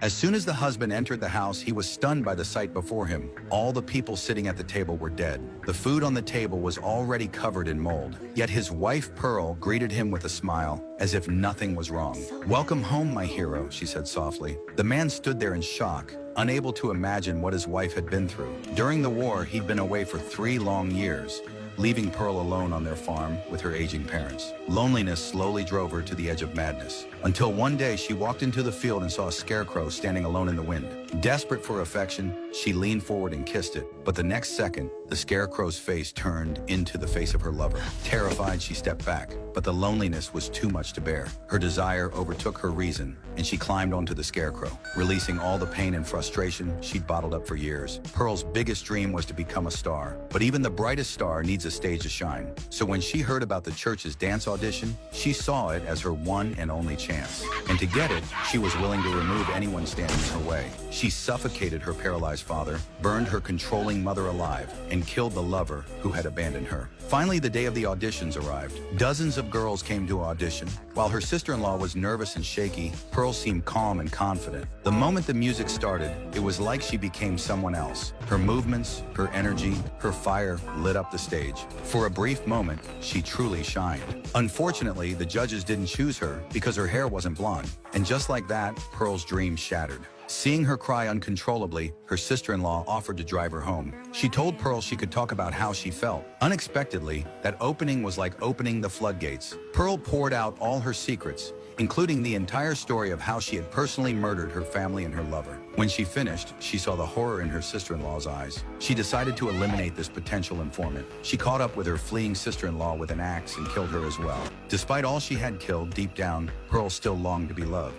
As soon as the husband entered the house, he was stunned by the sight before him. All the people sitting at the table were dead. The food on the table was already covered in mold. Yet his wife, Pearl, greeted him with a smile, as if nothing was wrong. "Welcome home, my hero," she said softly. The man stood there in shock, unable to imagine what his wife had been through. During the war, he'd been away for 3 long years, leaving Pearl alone on their farm with her aging parents. Loneliness slowly drove her to the edge of madness, until one day she walked into the field and saw a scarecrow standing alone in the wind. Desperate for affection, she leaned forward and kissed it, but the next second, the scarecrow's face turned into the face of her lover. Terrified, she stepped back, but the loneliness was too much to bear. Her desire overtook her reason, and she climbed onto the scarecrow, releasing all the pain and frustration she'd bottled up for years. Pearl's biggest dream was to become a star, but even the brightest star needs a stage to shine. So when she heard about the church's dance audition, she saw it as her one and only chance. And to get it, she was willing to remove anyone standing in her way. She suffocated her paralyzed father, burned her controlling mother alive, and killed the lover who had abandoned her. Finally, the day of the auditions arrived. Dozens of girls came to audition. While her sister-in-law was nervous and shaky, Pearl seemed calm and confident. The moment the music started, it was like she became someone else. Her movements, her energy, her fire lit up the stage. For a brief moment, she truly shined. Unfortunately, the judges didn't choose her because her hair wasn't blonde. And just like that, Pearl's dream shattered. Seeing her cry uncontrollably, her sister-in-law offered to drive her home. She told Pearl she could talk about how she felt. Unexpectedly, that opening was like opening the floodgates. Pearl poured out all her secrets, including the entire story of how she had personally murdered her family and her lover. When she finished, she saw the horror in her sister-in-law's eyes. She decided to eliminate this potential informant. She caught up with her fleeing sister-in-law with an axe and killed her as well. Despite all she had killed, deep down, Pearl still longed to be loved.